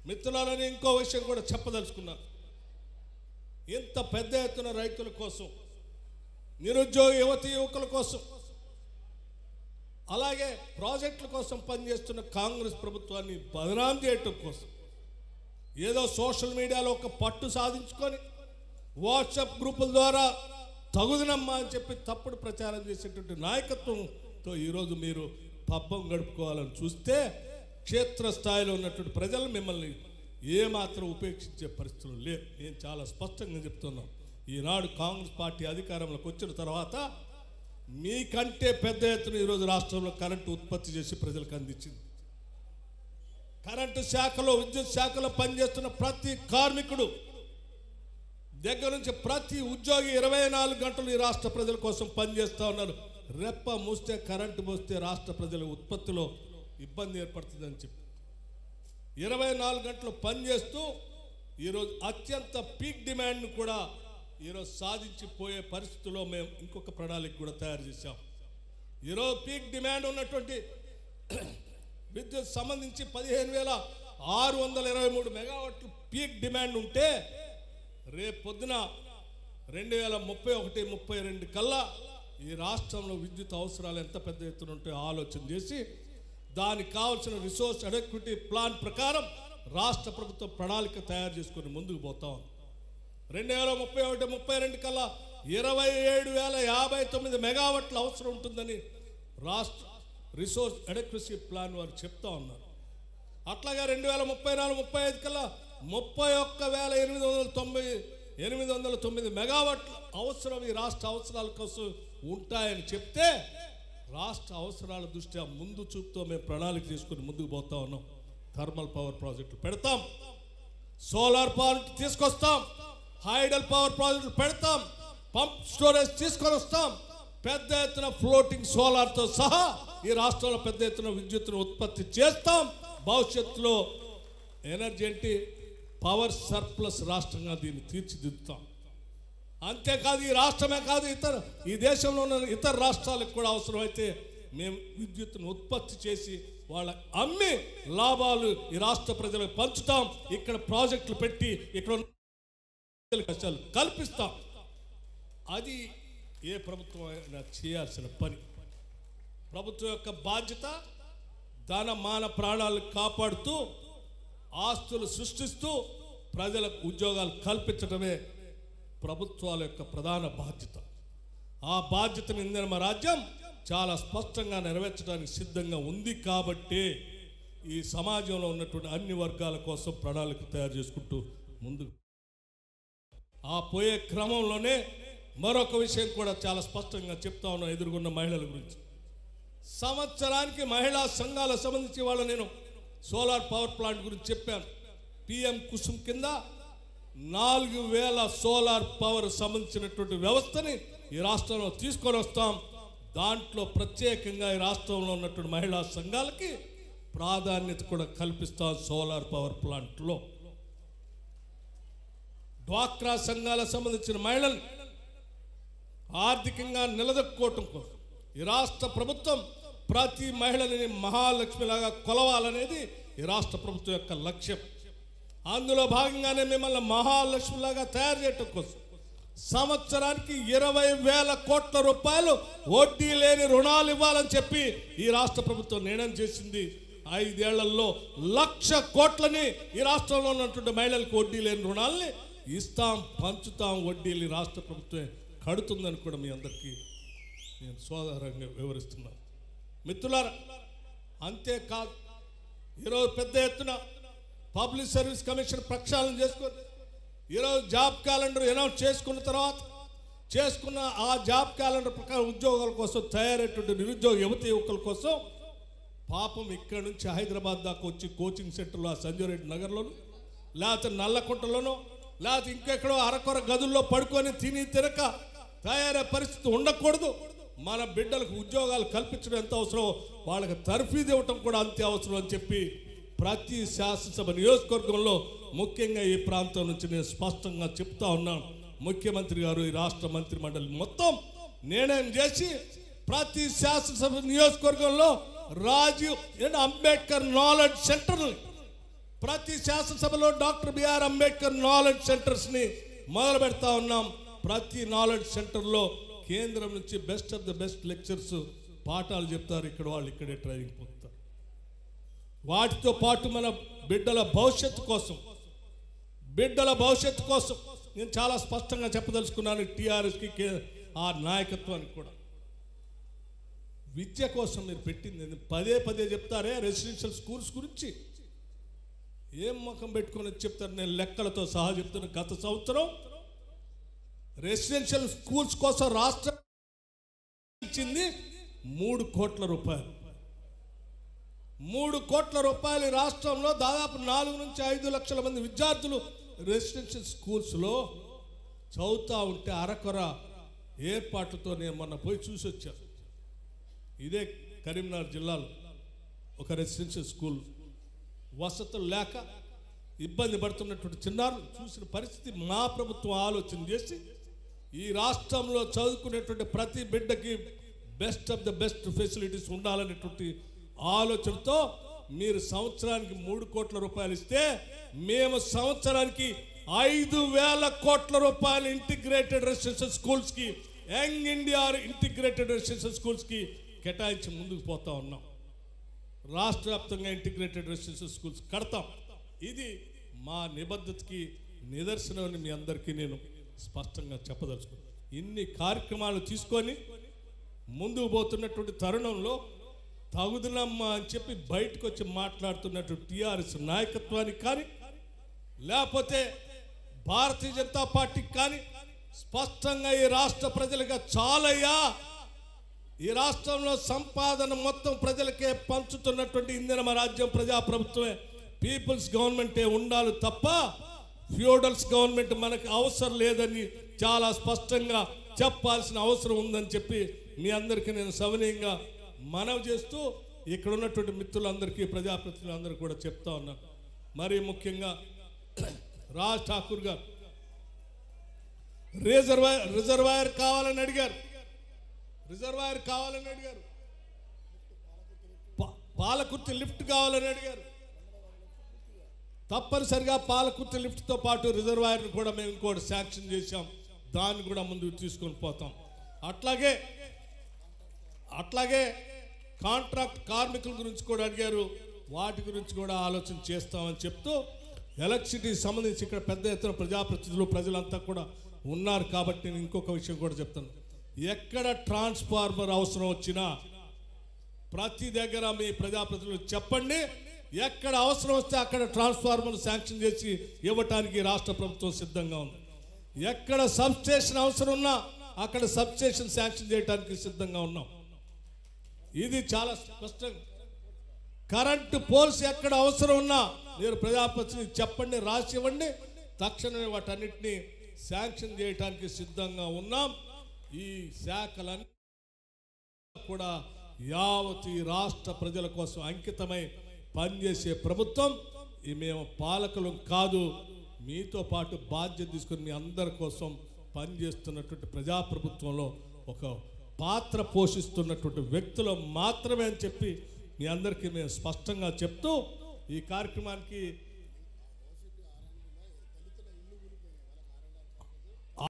మిత్రులని ఇంకో విషయం కూడా చెప్పదలుచుకున్నాను. ఇంత పెద్ద ఎత్తున రైతుల కోసం, నిరుద్యోగ యువతి యువకుల కోసం, అలాగే ప్రాజెక్టుల కోసం పనిచేస్తున్న కాంగ్రెస్ ప్రభుత్వాన్ని బదనాం చేయటం కోసం ఏదో సోషల్ మీడియాలో ఒక పట్టు సాధించుకొని వాట్సాప్ గ్రూపుల ద్వారా తగుదనమ్మా అని చెప్పి తప్పుడు ప్రచారం చేసేటువంటి నాయకత్వంతో ఈరోజు మీరు పబ్బం గడుపుకోవాలని చూస్తే క్షేత్రస్థాయిలో ఉన్నటువంటి ప్రజలు మిమ్మల్ని ఏమాత్రం ఉపేక్షించే పరిస్థితులు లేవు. నేను చాలా స్పష్టంగా చెప్తున్నాను. ఈనాడు కాంగ్రెస్ పార్టీ అధికారంలోకి వచ్చిన తర్వాత మీకంటే పెద్ద ఎత్తున ఈరోజు రాష్ట్రంలో కరెంటు ఉత్పత్తి చేసి ప్రజలకు అందించింది. కరెంటు శాఖలో, విద్యుత్ శాఖలో పనిచేస్తున్న ప్రతి కార్మికుడు దగ్గర నుంచి ప్రతి ఉద్యోగి 24 గంటలు ఈ రాష్ట్ర ప్రజల కోసం పనిచేస్తూ ఉన్నారు. రెప్ప మూస్తే కరెంటు మోస్తే రాష్ట్ర ప్రజల ఉత్పత్తిలో ఇబ్బంది ఏర్పడుతుందని చెప్పి 24 గంటలు పనిచేస్తూ ఈరోజు అత్యంత పీక్ డిమాండ్ను కూడా ఈరోజు సాధించిపోయే పరిస్థితుల్లో మేము ఇంకొక ప్రణాళిక కూడా తయారు చేశాం. ఈరోజు పీక్ డిమాండ్ ఉన్నటువంటి విద్యుత్ సంబంధించి 15,623 మెగావాట్లు పీక్ డిమాండ్ ఉంటే రేపు పొద్దున 2031-32 కల్లా ఈ రాష్ట్రంలో విద్యుత్ అవసరాలు ఎంత పెద్ద ఎత్తున ఉంటాయో ఆలోచన చేసి దానికి కావాల్సిన రిసోర్స్ అడెక్విటీ ప్లాన్ ప్రకారం రాష్ట్ర ప్రభుత్వం ప్రణాళిక తయారు చేసుకొని ముందుకు పోతాం. 2031-32 కల్లా 27,059 మెగావాట్ల అవసరం ఉంటుందని రాష్ట్ర రిసోర్స్ అడెక్వసీ ప్లాన్ వారు చెప్తా ఉన్నారు. అట్లాగే 2034-35 కల్లా 31,809 మెగావాట్ల అవసరం ఈ రాష్ట్ర అవసరాల కోసం ఉంటాయని చెప్తే రాష్ట్ర అవసరాల దృష్ట్యా ముందు చూపుతో మేము ప్రణాళిక తీసుకుని ముందుకు పోతా ఉన్నాం. థర్మల్ పవర్ ప్రాజెక్టులు పెడతాం, సోలార్ పవర్ తీసుకొస్తాం, హైడల్ పవర్ ప్రాజెక్టులు పెడతాం, పంప్ స్టోరేజ్ తీసుకొని వస్తాం, పెద్ద ఎత్తున ఫ్లోటింగ్ సోలార్తో సహా ఈ రాష్ట్రంలో పెద్ద ఎత్తున విద్యుత్తును ఉత్పత్తి చేస్తాం. భవిష్యత్తులో ఎనర్జీ పవర్ సర్ప్లస్ రాష్ట్రంగా దీన్ని తీర్చిదిద్దుతాం. అంతేకాదు ఈ రాష్ట్రమే కాదు ఈ దేశంలో ఉన్న ఇతర రాష్ట్రాలకు కూడా అవసరమైతే మేము విద్యుత్తును ఉత్పత్తి చేసి వాళ్ళ అమ్మి లాభాలు ఈ రాష్ట్ర ప్రజలకు పంచుతాం. ఇక్కడ ప్రాజెక్టులు పెట్టి ఇక్కడ కష్టాలు కల్పిస్తాం. అది ఏ ప్రభుత్వం అయినా చేయాల్సిన పని. ప్రభుత్వం యొక్క బాధ్యత ధన మాన ప్రాణాలను కాపాడుతూ ఆస్తులు సృష్టిస్తూ ప్రజలకు ఉద్యోగాలు కల్పించడమే ప్రభుత్వాల యొక్క ప్రధాన బాధ్యత. ఆ బాధ్యతను ఇందిరమ్మ రాజ్యం చాలా స్పష్టంగా నెరవేర్చడానికి సిద్ధంగా ఉంది. కాబట్టి ఈ సమాజంలో ఉన్నటువంటి అన్ని వర్గాల కోసం ప్రణాళిక తయారు చేసుకుంటూ ముందుకు ఆ పోయే క్రమంలోనే మరొక విషయం కూడా చాలా స్పష్టంగా చెప్తా ఉన్నాను ఎదుర్కొన్న మహిళల గురించి. సంవత్సరానికి మహిళా సంఘాలకు సంబంధించి వాళ్ళ నేను సోలార్ పవర్ ప్లాంట్ గురించి చెప్పాను. పిఎం కుసుమ్ కింద 4,000 సోలార్ పవర్ సంబంధించినటువంటి వ్యవస్థని ఈ రాష్ట్రంలో తీసుకొని వస్తాం. దాంట్లో ప్రత్యేకంగా ఈ రాష్ట్రంలో ఉన్నటువంటి మహిళా సంఘాలకి ప్రాధాన్యత కూడా కల్పిస్తాం. సోలార్ పవర్ ప్లాంట్లో డ్వాక్రా సంఘాలకు సంబంధించిన మహిళలు ఆర్థికంగా నిలదొక్కుకోవటం కోసం ఈ రాష్ట్ర ప్రభుత్వం ప్రతి మహిళని మహాలక్ష్మిలాగా కొలవాలనేది ఈ రాష్ట్ర ప్రభుత్వం యొక్క లక్ష్యం. అందులో భాగంగానే మిమ్మల్ని మహాలక్ష్మిలాగా తయారు చేయటం కోసం సంవత్సరానికి 20,000 కోట్ల రూపాయలు వడ్డీ లేని రుణాలు ఇవ్వాలని చెప్పి ఈ రాష్ట్ర ప్రభుత్వం నిర్ణయం చేసింది. 5 ఏళ్లలో 1,00,000 కోట్లని ఈ రాష్ట్రంలో ఉన్నటువంటి మహిళలకు వడ్డీ లేని రుణాలని ఇస్తాం, పంచుతాం. వడ్డీలు రాష్ట్ర ప్రభుత్వమే కడుతుందని కూడా మీ అందరికీ నేను సోదరంగా వివరిస్తున్నాను. మిత్రులారా, అంతేకాదు ఈరోజు పెద్ద ఎత్తున పబ్లిక్ సర్వీస్ కమిషన్ ప్రక్షాళన చేసుకొని ఈరోజు జాబ్ క్యాలెండర్ అనౌన్స్ చేసుకున్న తర్వాత చేసుకున్న ఆ జాబ్ క్యాలెండర్ ప్రకారం ఉద్యోగాల కోసం తయారైనటువంటి నిరుద్యోగ యువతి యువకుల కోసం పాపం ఇక్కడి నుంచి హైదరాబాద్ దాకా వచ్చి కోచింగ్ సెంటర్లో ఆ సంజయ్ రెడ్డి నగర్లోను లేకపోతే నల్లకుంటలోనో లేకపోతే ఇంకెక్కడో అరకొర గదుల్లో పడుకొని తిని తినక తయారయ్యే పరిస్థితి ఉండకూడదు. మన బిడ్డలకు ఉద్యోగాలు కల్పించడం ఎంత అవసరం, వాళ్ళకి తర్ఫీదు ఇవ్వటం కూడా అంతే అవసరం అని చెప్పి ప్రతి శాసనసభ నియోజకవర్గంలో ముఖ్యంగా ఈ ప్రాంతం నుంచి నేను స్పష్టంగా చెప్తా ఉన్నాను. ముఖ్యమంత్రి గారు ఈ రాష్ట్ర మంత్రి మండలి మొత్తం నిర్ణయం చేసి ప్రతి శాసనసభ నియోజకవర్గంలో రాజీవ్ అంబేద్కర్ నాలెడ్జ్ సెంటర్ని ప్రతి శాసనసభలో డాక్టర్ బిఆర్ అంబేద్కర్ నాలెడ్జ్ సెంటర్స్ని మొదలు పెడతా ఉన్నాం. ప్రతి నాలెడ్జ్ సెంటర్లో కేంద్రం నుంచి best of the best lectures పాఠాలు చెప్తారు. ఇక్కడ వాళ్ళు ఇక్కడే ట్రైనింగ్ పొందుతారు. వాటితో పాటు మన బిడ్డల భవిష్యత్తు కోసం నేను చాలా స్పష్టంగా చెప్పదలుచుకున్నాను. టీఆర్ఎస్కి ఆ నాయకత్వానికి కూడా విద్య కోసం మీరు పెట్టింది పదే చెప్తారే రెసిడెన్షియల్ స్కూల్స్ గురించి. ఏం ముఖం పెట్టుకొని చెప్తారు? నేను లెక్కలతో సహా చెప్తున్నా. గత సంవత్సరం రెసిడెన్షియల్ స్కూల్స్ కోసం రాష్ట్రం ఇచ్చింది 3 కోట్ల రూపాయలు. 3 కోట్ల రూపాయలు రాష్ట్రంలో దాదాపు 4 నుంచి 5 లక్షల మంది విద్యార్థులు రెసిడెన్షియల్ స్కూల్స్లో చదువుతూ ఉంటే అరకొర ఏర్పాట్లతో నేను మొన్న పోయి చూసి వచ్చాను. ఇదే కరీంనగర్ జిల్లాలో ఒక రెసిడెన్షియల్ స్కూల్ వసతులు లేక ఇబ్బంది పడుతున్నటువంటి చిన్నారులు చూసిన పరిస్థితి మా ప్రభుత్వం ఆలోచన చేసి ఈ రాష్ట్రంలో చదువుకునేటువంటి ప్రతి బిడ్డకి best of the best facilities ఉండాలనేటువంటి ఆలోచనతో మీరు సంవత్సరానికి 3 కోట్ల రూపాయలు ఇస్తే మేము సంవత్సరానికి 5,000 కోట్ల రూపాయలు ఇంటిగ్రేటెడ్ రెసిడెన్షియల్ స్కూల్స్కి, యంగ్ ఇండియా ఇంటిగ్రేటెడ్ రెసిడెన్షియల్ స్కూల్స్కి కేటాయించి ముందుకు పోతా ఉన్నాం. రాష్ట్ర వ్యాప్తంగా ఇంటిగ్రేటెడ్ రెసిడెన్షియల్ స్కూల్స్ కడతాం. ఇది మా నిబద్ధతకి నిదర్శనం. మీ అందరికీ నేను స్పష్టంగా చెప్పదలుచుకున్నాను. ఇన్ని కార్యక్రమాలు తీసుకొని ముందుకు పోతున్నటువంటి తరుణంలో తగుదనమ్మా అని చెప్పి బయటకు వచ్చి మాట్లాడుతున్నటువంటి టీఆర్ఎస్ నాయకత్వానికి కానీ లేకపోతే భారతీయ జనతా పార్టీకి కానీ స్పష్టంగా ఈ రాష్ట్ర ప్రజలుగా చాలయ్యా, ఈ రాష్ట్రంలో సంపాదన మొత్తం ప్రజలకే పంచుతున్నటువంటి ఇందిరమ రాజ్యం ప్రజాప్రభుత్వమే, పీపుల్స్ గవర్నమెంటే ఉండాలి తప్ప ఫ్యూడల్స్ గవర్నమెంట్ మనకు అవసరం లేదని చాలా స్పష్టంగా చెప్పాల్సిన అవసరం ఉందని చెప్పి మీ అందరికీ నేను సవినయంగా మనవి చేస్తూ ఇక్కడ ఉన్నటువంటి మిత్రులందరికీ ప్రజాప్రతినిధులందరికీ కూడా చెప్తా ఉన్నాను. మరీ ముఖ్యంగా రాజ్ ఠాకూర్ గారు రిజర్వాయర్ కావాలని అడిగారు. పాలకుర్తి లిఫ్ట్ కావాలని అడిగారు. తప్పనిసరిగా పాలకుర్తి లిఫ్ట్తో పాటు రిజర్వాయర్ని కూడా మేము ఇంకోటి శాంక్షన్ చేశాం. దాన్ని కూడా ముందుకు తీసుకొని పోతాం. అట్లాగే కాంట్రాక్ట్ కార్మికుల గురించి కూడా అడిగారు. వాటి గురించి కూడా ఆలోచన చేస్తామని చెప్తూ ఎలక్ట్రిసిటీకి సంబంధించి ఇక్కడ పెద్ద ఎత్తున ప్రజాప్రతినిధులు ప్రజలంతా కూడా ఉన్నారు కాబట్టి నేను ఇంకొక విషయం కూడా చెప్తాను. ఎక్కడ ట్రాన్స్ఫార్మర్ అవసరం వచ్చినా ప్రతి దగ్గర మీ ప్రజాప్రతినిధులు చెప్పండి. ఎక్కడ అవసరం వస్తే అక్కడ ట్రాన్స్ఫార్మర్ శాంక్షన్ చేసి ఇవ్వటానికి రాష్ట్ర ప్రభుత్వం సిద్ధంగా ఉంది. ఎక్కడ సబ్స్టేషన్ అవసరం ఉన్నా అక్కడ సబ్స్టేషన్ శాంక్షన్ చేయడానికి సిద్ధంగా ఉన్నాం. ఇది చాలా స్పష్టంగా. కరెంటు పోల్స్ ఎక్కడ అవసరం ఉన్నా మీరు ప్రజాప్రతినిధి చెప్పండి, రాసి ఇవ్వండి. తక్షణమే వాటన్నిటిని శాంక్షన్ చేయడానికి సిద్ధంగా ఉన్నాం. ఈ శాఖలన్నీ కూడా యావత్ ఈ రాష్ట్ర ప్రజల కోసం అంకితమై పనిచేసే ప్రభుత్వం. మేము పాలకులు కాదు, మీతో పాటు బాధ్యత తీసుకుని మీ అందరి కోసం పనిచేస్తున్నటువంటి ప్రజాప్రభుత్వంలో ఒక పాత్ర పోషిస్తున్నటువంటి వ్యక్తులు మాత్రమే అని చెప్పి మీ అందరికీ మేము స్పష్టంగా చెప్తూ ఈ కార్యక్రమానికి